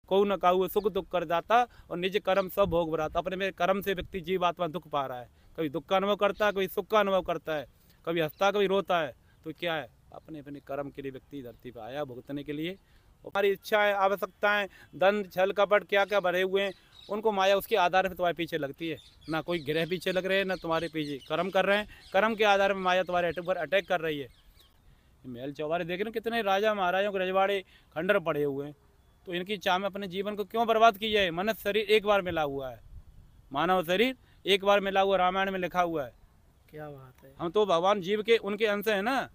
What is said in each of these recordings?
को न काहू सुख दुख कर जाता और निज कर्म सब भोग भराता। अपने में कर्म से व्यक्ति जीवात्मा दुख पा रहा है, कभी दुख का अनुभव करता है, कभी सुख का अनुभव करता है, कभी हंसता कभी रोता है। तो क्या है, अपने अपने कर्म के लिए व्यक्ति धरती पर आया भुगतने के लिए। हमारी इच्छाएं आवश्यकताएं धन छल कपट क्या क्या भरे हुए हैं, उनको माया उसके आधार पर तुम्हारे पीछे लगती है। ना कोई ग्रह पीछे लग रहे हैं, ना तुम्हारे पीछे कर्म कर रहे हैं। कर्म के आधार पर माया तुम्हारे पर अटैक कर रही है। महल चौबारे देख रहे हो, कितने राजा महाराजों के रजवाड़े खंडर पड़े हुए हैं। तो इनकी चाह में अपने जीवन को क्यों बर्बाद की जाए। मनुष्य शरीर एक बार मिला हुआ है, मानव शरीर एक बार मिला हुआ, रामायण में लिखा हुआ है। क्या बात है। हम तो भगवान जीव के उनके अंश हैं ना,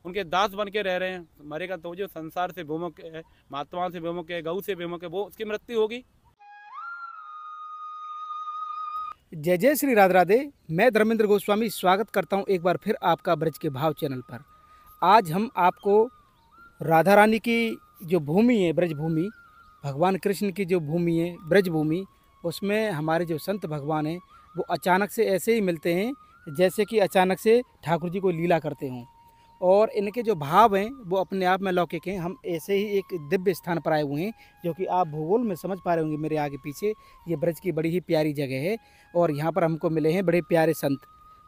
उनके दास बन के रह रहे हैं। मरेगा तो जो संसार से विमुख है, महात्माओं से विमुख है, गऊ से विमुख है, वो उसकी मृत्यु होगी। जय जय श्री राधे राधे। मैं धर्मेंद्र गोस्वामी स्वागत करता हूं एक बार फिर आपका ब्रज के भाव चैनल पर। आज हम आपको राधा रानी की जो भूमि है, ब्रज भूमि, भगवान कृष्ण की जो भूमि है ब्रज भूमि, उसमें हमारे जो संत भगवान हैं वो अचानक से ऐसे ही मिलते हैं जैसे कि अचानक से ठाकुर जी को लीला करते हों। और इनके जो भाव हैं वो अपने आप में लौकिक हैं। हम ऐसे ही एक दिव्य स्थान पर आए हुए हैं जो कि आप भूगोल में समझ पा रहे होंगे मेरे आगे पीछे। ये ब्रज की बड़ी ही प्यारी जगह है और यहाँ पर हमको मिले हैं बड़े प्यारे संत।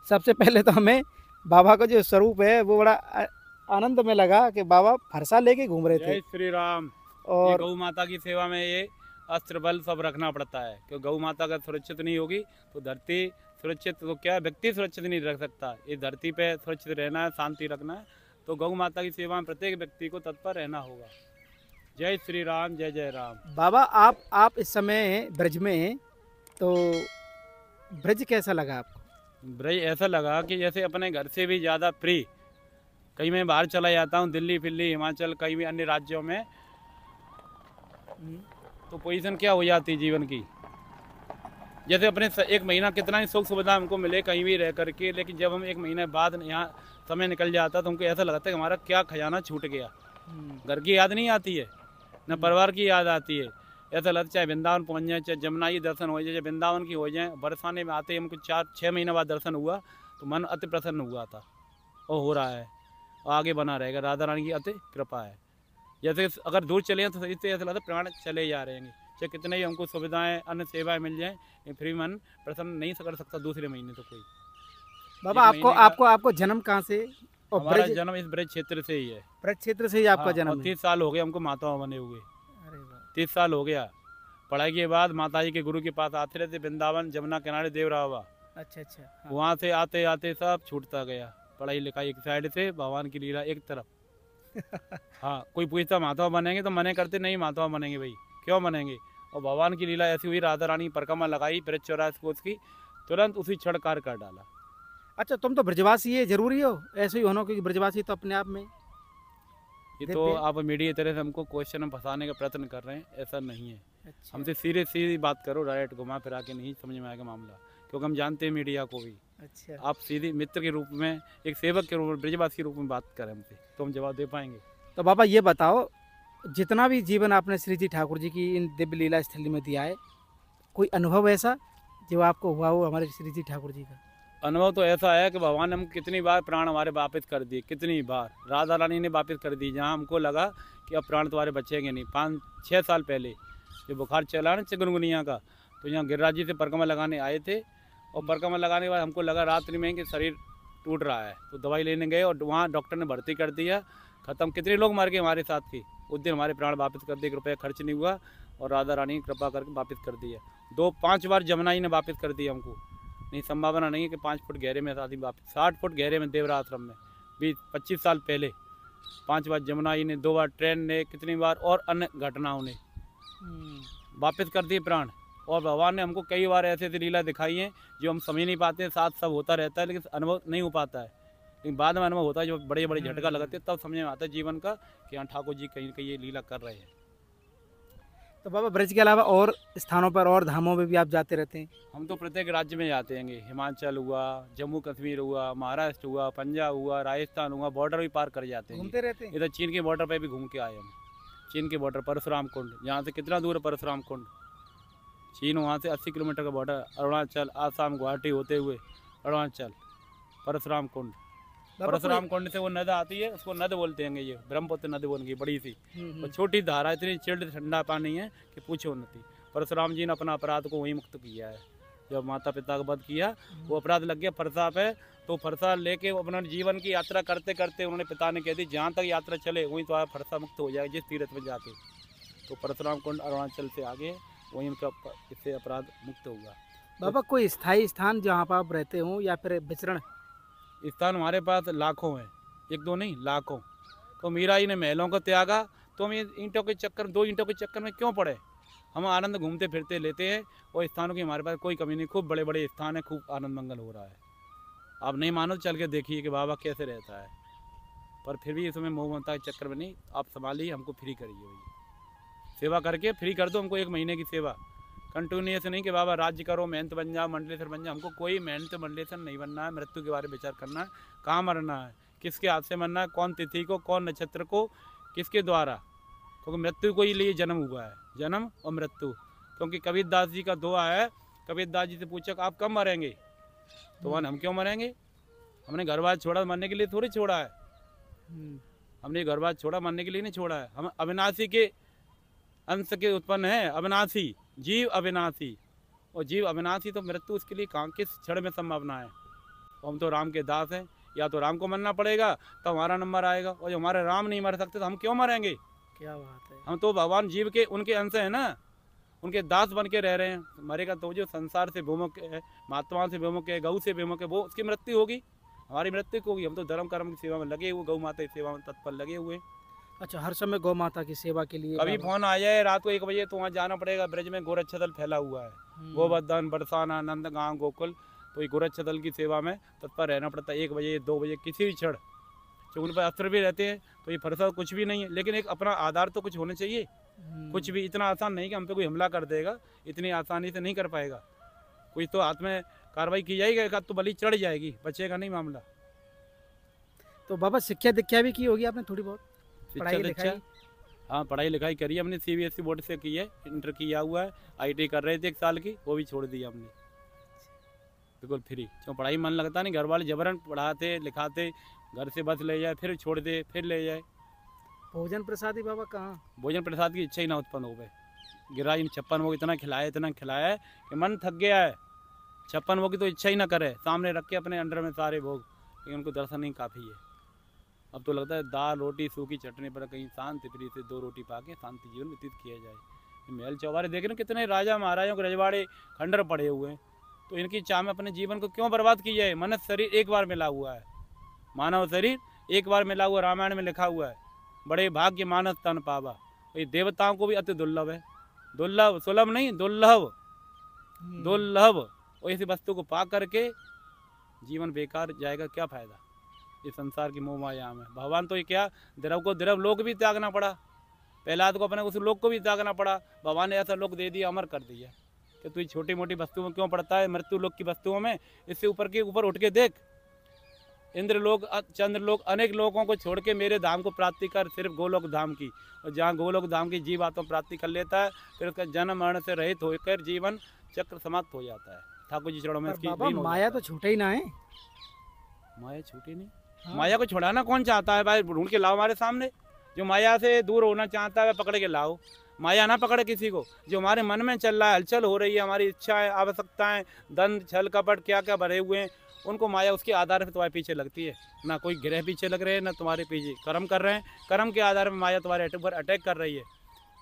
सबसे पहले तो हमें बाबा का जो स्वरूप है वो बड़ा आनंद में लगा कि बाबा फरसा लेके घूम रहे थे। जय श्री राम। और गौ माता की सेवा में ये अस्त्र बल सब रखना पड़ता है, क्योंकि गौ माता अगर सुरक्षित नहीं होगी तो धरती सुरक्षित, तो क्या व्यक्ति सुरक्षित नहीं रख सकता। इस धरती पे सुरक्षित रहना है, शांति रखना है, तो गौ माता की सेवा में प्रत्येक व्यक्ति को तत्पर रहना होगा। जय श्री राम, जय जय राम। बाबा आप इस समय ब्रज में हैं, तो ब्रज कैसा लगा आपको? ब्रज ऐसा लगा कि जैसे अपने घर से भी ज़्यादा फ्री। कहीं मैं बाहर चला जाता हूँ, दिल्ली फिल्ली हिमाचल कहीं भी अन्य राज्यों में, तो पोजीशन क्या हो जाती है जीवन की। जैसे अपने एक महीना कितना ही सुख सुविधा हमको मिले कहीं भी रह करके, लेकिन जब हम एक महीने बाद यहाँ समय निकल जाता तो हमको ऐसा लगता है कि हमारा क्या खजाना छूट गया। घर की याद नहीं आती है, न परिवार की याद आती है। ऐसा लगता चाहे वृंदावन पहुँच जाए, चाहे जमुना जी दर्शन हो जाए, चाहे वृंदावन की हो जाए। बरसाने में आते हमको 4-6 महीने बाद दर्शन हुआ तो मन अति प्रसन्न हुआ था, और हो रहा है और आगे बना रहेगा। राधा रानी की अति कृपा है। जैसे अगर दूर चले हैं तो इससे ऐसा लगता है प्राण चले जा रहे हैं, चाहे कितने ही हमको सुविधाएं अन्य सेवाएं मिल जाएं, फिर मन प्रसन्न नहीं कर सकता दूसरे महीने तो कोई। बाबा आपको जन्म कहाँ से? और हमारा जन्म इस ब्रज क्षेत्र से ही है। ब्रज क्षेत्र से ही आपका जन्म है? 30 साल हो गए हमको माता बने हुए। अरे वाह। 30 साल हो गया। पढ़ाई के बाद माता जी के गुरु के पास आते रहते, वृंदावन जमुना किनारे देवरावा। अच्छा। हाँ। वहाँ से आते आते सब छूटता गया। पढ़ाई लिखाई एक साइड से, भगवान की लीला एक तरफ। हाँ, कोई पूछता माता बनेंगे तो मने करते नहीं, माता बनेंगे भाई, क्यों बनेंगे। और भगवान की लीला ऐसी हुई, राधा रानी परिक्रमा लगाई ब्रज 84 कोस की, तुरंत उसी क्षण कार्य कर डाला। अच्छा, तुम तो ब्रजवासी है, जरूरी हो ऐसे ही होना, क्योंकि ब्रजवासी तो अपने आप में ये तो आप मीडिया तरह से हमको क्वेश्चन में फंसाने का प्रयत्न कर रहे हैं, ऐसा नहीं है। अच्छा। हमसे सीधी बात करो, डायरेक्ट घुमा फिरा के नहीं समझ में आएगा मामला, क्योंकि हम जानते हैं मीडिया को भी। अच्छा। आप सीधी मित्र के रूप में, एक सेवक के रूप में, ब्रजवासी के रूप में बात करें हमसे तो हम जवाब दे पाएंगे। तो बाबा ये बताओ, जितना भी जीवन आपने श्री जी ठाकुर जी की इन दिव्य लीला स्थली में दिया है, कोई अनुभव ऐसा जो आपको हुआ हो हमारे श्री जी ठाकुर जी का? अनुभव तो ऐसा है कि भगवान ने हम कितनी बार प्राण हमारे वापिस कर दिए, कितनी बार राधा रानी ने वापिस कर दी। जहाँ हमको लगा कि अब प्राण तुम्हारे बचेंगे नहीं। 5-6 साल पहले जो बुखार चला ना चिकनगुनिया का, तो यहाँ गिरिराज जी से परिक्रमा लगाने आए थे, और परिक्रमा लगाने के बाद हमको लगा रात्रि में कि शरीर टूट रहा है, तो दवाई लेने गए और वहाँ डॉक्टर ने भर्ती कर दिया। खत्म, कितने लोग मर गए हमारे साथ की। उस दिन हमारे प्राण वापस कर दिए, 1 रुपया खर्च नहीं हुआ, और राधा रानी कृपा करके वापस कर दिया। 2-5 बार जमुना जी ने वापस कर दिया हमको। नहीं, संभावना नहीं है कि 5 फुट गहरे में आदमी वापस, 60 फुट गहरे में देवरा आश्रम में 25 साल पहले 5 बार जमुना जी ने, 2 बार ट्रेन ने, कितनी बार और अन्य घटनाओं ने वापस कर दिए प्राण। और भगवान ने हमको कई बार ऐसे ऐसी लीला दिखाई हैं जो हम समझ नहीं पाते हैं। साथ सब होता रहता है लेकिन अनुभव नहीं हो पाता है, लेकिन बाद में अनुभव होता है। जो बड़े बड़े झटका लगाते हैं तब समझ में आता है जीवन का कि हाँ ठाकुर जी कहीं कहीं ये लीला कर रहे हैं। तो बाबा ब्रज के अलावा और स्थानों पर और धामों में भी आप जाते रहते हैं? हम तो प्रत्येक राज्य में जाते हैं। हिमाचल हुआ, जम्मू कश्मीर हुआ, महाराष्ट्र हुआ, पंजाब हुआ, राजस्थान हुआ, बॉर्डर भी पार कर जाते हैं, घूमते रहते हैं। इधर चीन के बॉर्डर पे भी घूम के आए हम। चीन के बॉर्डर परशुराम कुंड, यहाँ से कितना दूर है परशुराम कुंड, चीन, वहाँ से 80 किलोमीटर का बॉर्डर। अरुणाचल, आसाम, गुवाहाटी होते हुए अरुणाचल, परशुराम कुंड। परशुराम कुंड से वो नद आती है, उसको नद बोलते हैं ये, ब्रह्मपुत्र नदी बन गई बड़ी सी, और छोटी धारा, इतनी चिल्ड ठंडा पानी है कि पूछो नहीं। परशुराम जी ने अपना अपराध को वहीं मुक्त किया है, जब माता पिता का वध किया वो अपराध लग गया फरसा पे, तो फरसा लेके अपना जीवन की यात्रा करते करते उन्होंने पिता ने कह दी जहाँ तक यात्रा चले वहीं तो फरसा मुक्त हो जाएगा जिस तीर्थ में जाके। तो परशुराम कुंड अरुणाचल से आगे वहीं उनका इससे अपराध मुक्त होगा। बाबा कोई स्थायी स्थान जहाँ पर आप रहते हो या फिर विचरण? स्थान हमारे पास लाखों हैं, एक दो नहीं लाखों। तो मीरा जी ने महलों को त्यागा, तो हम ये ईंटों के चक्कर, दो ईंटों के चक्कर में क्यों पड़े? हम आनंद घूमते फिरते लेते हैं, और स्थानों की हमारे पास कोई कमी नहीं, खूब बड़े बड़े स्थान है, खूब आनंद मंगल हो रहा है। आप नहीं मानो चल के देखिए कि बाबा कैसे रहता है, पर फिर भी इसमें मोह ममता के चक्कर में नहीं, आप संभालिए, हमको फ्री करिए भैया, सेवा करके फ्री कर दो हमको, 1 महीने की सेवा कंटिन्यूस नहीं कि बाबा राज्य करो, मेहनत बन जाओ, मंडलेश्वर बन जाओ। हमको कोई मेहनत मंडलेश्वर नहीं बनना है, मृत्यु के बारे में विचार करना है, कहाँ मरना है, किसके हाथ से मरना है, कौन तिथि को, कौन नक्षत्र को, किसके द्वारा, क्योंकि मृत्यु को ही लिए जन्म हुआ है, जन्म और मृत्यु। क्योंकि कबीरदास जी का दुआ है, कबीरदास जी से पूछा आप कब मरेंगे, तो हम क्यों मरेंगे? हमने घर बार छोड़ा मरने के लिए थोड़ी छोड़ा है, हमने घर बार छोड़ा मरने के लिए नहीं छोड़ा है। हम अविनाशी के अंश के उत्पन्न है, अविनाशी जीव अविनाशी, और जीव अविनाशी, तो मृत्यु उसके लिए कहाँ किस क्षण में संभावना है। तो हम तो राम के दास हैं, या तो राम को मरना पड़ेगा तो हमारा नंबर आएगा, और जो हमारे राम नहीं मर सकते तो हम क्यों मरेंगे? क्या बात है। हम तो भगवान जीव के उनके अंश हैं ना, उनके दास बन के रह रहे हैं। मरेगा तो जो संसार से विमुख है, महात्मा से विमुख है, गऊ से विमुख है, वो उसकी मृत्यु होगी, हमारी मृत्यु होगी। हम तो धर्म कर्म की सेवा में लगे हुए, गौ माता की सेवा में तत्पर लगे हुए। अच्छा, हर समय गौ माता की सेवा के लिए कभी फोन आ जाए रात को 1 बजे तो वहाँ जाना पड़ेगा। ब्रज में गोरक्षदल फैला हुआ है, गोवर्धन, बरसाना, नंदगांव, गोकुल, तो ये गोरक्षदल की सेवा में तत्पर रहना पड़ता है। 1 बजे 2 बजे किसी भी क्षण, जो उन पर अस्त्र भी रहते हैं, तो ये फरसा कुछ भी नहीं है, लेकिन एक अपना आधार तो कुछ होना चाहिए। कुछ भी इतना आसान नहीं कि हम पे कोई हमला कर देगा, इतनी आसानी से नहीं कर पाएगा। कोई तो हाथ में कार्रवाई की जाएगी, एक हाथ तो बलि चढ़ जाएगी, बचेगा नहीं मामला। तो बाबा शिक्षा दीक्षा भी की होगी आपने थोड़ी बहुत? पढ़ाई लिखाई? हाँ, पढ़ाई लिखाई करी है हमने, CBSE बोर्ड से की है, इंटर किया हुआ है, ITI कर रहे थे 1 साल की, वो भी छोड़ दी हमने, बिल्कुल फ्री। क्यों पढ़ाई मन लगता नहीं, घर वाले जबरन पढ़ाते लिखाते, घर से बस ले जाए फिर छोड़ दे फिर ले जाए। भोजन प्रसादी बाबा कहाँ? भोजन प्रसाद की इच्छा ही ना उत्पन्न हो गए। गिरा 56 वो इतना खिलाया है कि मन थक गया है। 56 वो की तो इच्छा ही ना करे, सामने रख के अपने अंडर में सारे भोग, लेकिन उनको दर्शन ही काफ़ी है। अब तो लगता है दाल रोटी सूखी चटनी पर कहीं शांति प्रीति से 2 रोटी पा के शांति जीवन व्यतीत किया जाए। महल चौबारे देख रहे कितने राजा महाराजाओं के रजवाड़े खंडर पड़े हुए हैं, तो इनकी चाह में अपने जीवन को क्यों बर्बाद किया है? मनुष्य शरीर एक बार मिला हुआ है, मानव शरीर एक बार मिला हुआ, रामायण में लिखा हुआ है, बड़े भाग्य मानस तन पावा। ये देवताओं को भी अति दुर्लभ है, दुर्लभ सुलभ नहीं, दुर्लभ दुर्लभ। और इस वस्तु को पा करके जीवन बेकार जाएगा, क्या फायदा इस संसार की मोह माया में। भगवान तो ये क्या, द्रव को द्रव लोक भी त्यागना पड़ा, प्रहलाद को अपने उस लोक को भी त्यागना पड़ा। भगवान ने ऐसा लोक दे दिया, अमर कर दिया कि तू छोटी मोटी वस्तुओं में क्यों पड़ता है, मृत्यु लोक की वस्तुओं में। इससे ऊपर के ऊपर उठ के देख, इंद्र लोक चंद्र लोक अनेक लोगों को छोड़ के मेरे धाम को प्राप्ति कर, सिर्फ गोलोक धाम की। और जहाँ गोलोक धाम की जीव आत्मा प्राप्ति कर लेता है, फिर उसका जन्म मरण से रहित होकर जीवन चक्र समाप्त हो जाता है। ठाकुर जी चरणों में इसकी बाबा माया तो छूटे ही ना है। माया छूटी नहीं। हाँ। माया को छुड़ाना कौन चाहता है भाई? ढूंढ के लाओ हमारे सामने। जो माया से दूर होना चाहता है पकड़ के लाओ, माया ना पकड़े किसी को। जो हमारे मन में चल रहा है, हलचल हो रही है, हमारी इच्छाएं आवश्यकताएं दंड छल कपट क्या क्या भरे हुए हैं, उनको माया उसके आधार पर तुम्हारे पीछे लगती है। ना कोई ग्रह पीछे लग रहे हैं, ना तुम्हारे पीछे कर्म कर रहे हैं। कर्म के आधार पर माया तुम्हारे ऊपर अटैक कर रही है,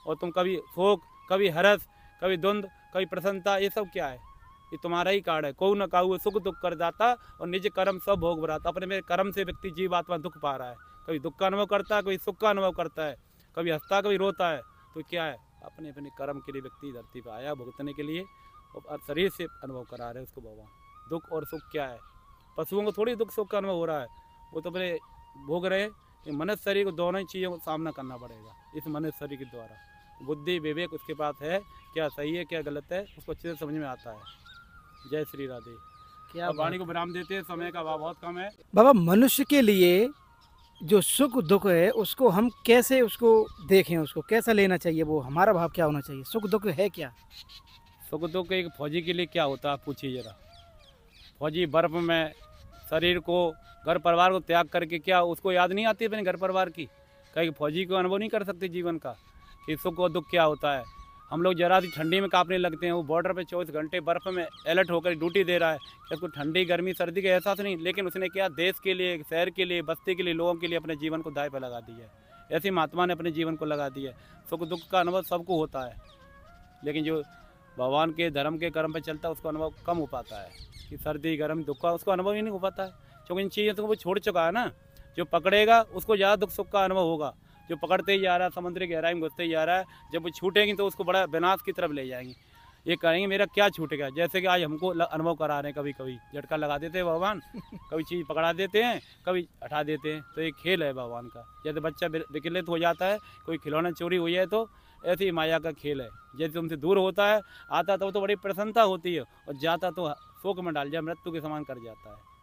और तुम कभी शोक, कभी हर्ष, कभी द्वंद्व, कभी प्रसन्नता, ये सब क्या है? ये तुम्हारा ही कार्ड है। को न काहू सुख दुख कर जाता और निज कर्म सब भोग भराता। अपने में कर्म से व्यक्ति जीव आत्मा दुख पा रहा है, कभी दुख का अनुभव करता है, कभी सुख का अनुभव करता है, कभी हंसता कभी रोता है। तो क्या है? अपने अपने कर्म के लिए व्यक्ति धरती पर आया भुगतने के लिए, और शरीर से अनुभव करा रहे हैं उसको भगवान। दुख और सुख क्या है? पशुओं को थोड़ी दुख सुख का अनुभव हो रहा है, वो तो अपने भोग रहे हैं। मनुष्य शरीर को दोनों ही चीज़ों को सामना करना पड़ेगा इस मनुष्य शरीर के द्वारा। बुद्धि विवेक उसके पास है, क्या सही है क्या गलत है उसको अच्छे से समझ में आता है। जय श्री राधे। क्या वाणी को विराम देते हैं, समय का अभाव बहुत कम है। बाबा मनुष्य के लिए जो सुख दुख है उसको हम कैसे उसको देखें, उसको कैसा लेना चाहिए, वो हमारा भाव क्या होना चाहिए? सुख दुख है क्या? सुख दुख एक फौजी के लिए क्या होता है पूछिए जरा। फौजी बर्फ में शरीर को, घर परिवार को त्याग करके, क्या उसको याद नहीं आती अपने घर परिवार की? कहीं फौजी को अनुभव नहीं कर सकते जीवन का कि सुख और दुख क्या होता है। हम लोग जरा सी ठंडी में कांपने लगते हैं, वो बॉर्डर पे 24 घंटे बर्फ़ में अलर्ट होकर ड्यूटी दे रहा है कि उसको ठंडी गर्मी सर्दी का एहसास नहीं, लेकिन उसने क्या देश के लिए, शहर के लिए, बस्ती के लिए, लोगों के लिए अपने जीवन को दांव पे लगा दिया है। ऐसे महात्मा ने अपने जीवन को लगा दिया है। सुख दुख का अनुभव सबको होता है, लेकिन जो भगवान के धर्म के कर्म पे चलता है उसको अनुभव कम हो पाता है कि सर्दी गर्म दुख का उसको अनुभव ही नहीं हो पाता है, क्योंकि इन चीज़ों को वो छोड़ चुका है ना। जो पकड़ेगा उसको ज़्यादा दुख सुख का अनुभव होगा, जो पकड़ते ही जा रहा है, समुद्र की गहराई में घुसते ही जा रहा है, जब वो छूटेंगी तो उसको बड़ा विनाश की तरफ ले जाएंगी। ये कहेंगे मेरा क्या छूट गया, जैसे कि आज हमको अनुभव करा रहे हैं, कभी कभी झटका लगा देते हैं भगवान, कभी चीज़ पकड़ा देते हैं, कभी हटा देते हैं। तो ये खेल है भगवान का। जैसे बच्चा विकलित हो जाता है, कोई खिलौना चोरी हुई है, तो ऐसे ही माया का खेल है। जैसे तुमसे दूर होता है, आता तो बड़ी प्रसन्नता होती है, और जाता तो शोक में डाल जाए, मृत्यु के समान कर जाता है।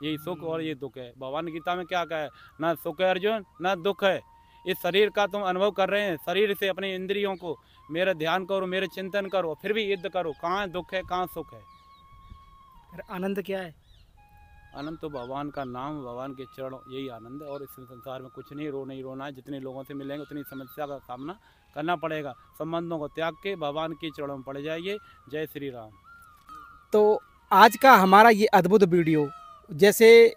यही सुख और ये दुख है। भगवान गीता में क्या कहा है, ना सुख है अर्जुन, ना दुख है। इस शरीर का तुम अनुभव कर रहे हैं, शरीर से अपने इंद्रियों को मेरा ध्यान करो, मेरे चिंतन करो, फिर भी युद्ध करो। कहाँ दुख है, कहाँ सुख है? फिर आनंद क्या है? आनंद तो भगवान का नाम, भगवान के चरण, यही आनंद है। और इस संसार में कुछ नहीं रोना है। जितने लोगों से मिलेंगे उतनी समस्या का सामना करना पड़ेगा। संबंधों को त्याग के भगवान के चरणों में पड़ जाइए। जय श्री राम। तो आज का हमारा ये अद्भुत वीडियो, जैसे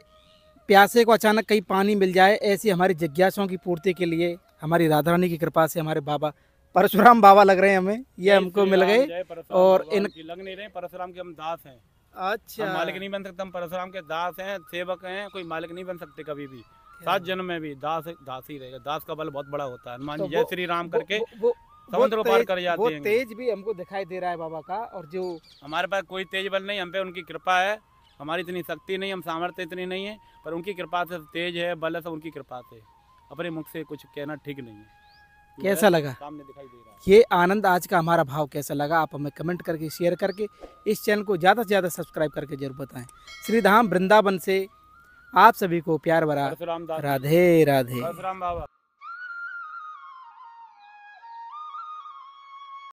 प्यासे को अचानक कहीं पानी मिल जाए, ऐसी हमारी जिज्ञासाओं की पूर्ति के लिए हमारी राधा रानी की कृपा से हमारे बाबा परशुराम बाबा लग रहे हैं हमें, ये हमको मिल गए। और इन लग नहीं रहे, परशुराम के हम दास हैं। अच्छा, हम मालिक नहीं बन सकते, हम परशुराम के दास हैं, सेवक हैं। कोई मालिक नहीं बन सकते कभी भी। 7 जन्म में भी दास ही रहेगा। दास का बल बहुत बड़ा होता है। हनुमान जी जय श्री राम करके समुद्र पार कर जाते हैं। तेज भी हमको दिखाई दे रहा है बाबा का। और जो हमारे पास कोई तेज बल नहीं, हम पे उनकी कृपा है। हमारी इतनी शक्ति नहीं, हम सामर्थ्य इतनी नहीं है, पर उनकी कृपा से तेज है, बल है, सब उनकी कृपा से। अपने मुख से कुछ कहना ठीक नहीं है। कैसा लगा सामने दिखाई दे रहा है ये आनंद? आज का हमारा भाव कैसा लगा? आप हमें कमेंट करके, शेयर करके, इस चैनल को ज़्यादा से ज़्यादा सब्सक्राइब करके जरूर बताएं। श्रीधाम वृंदावन से आप सभी को प्यार भरा परशुराम दास, राधे राधे। परशुराम बाबा।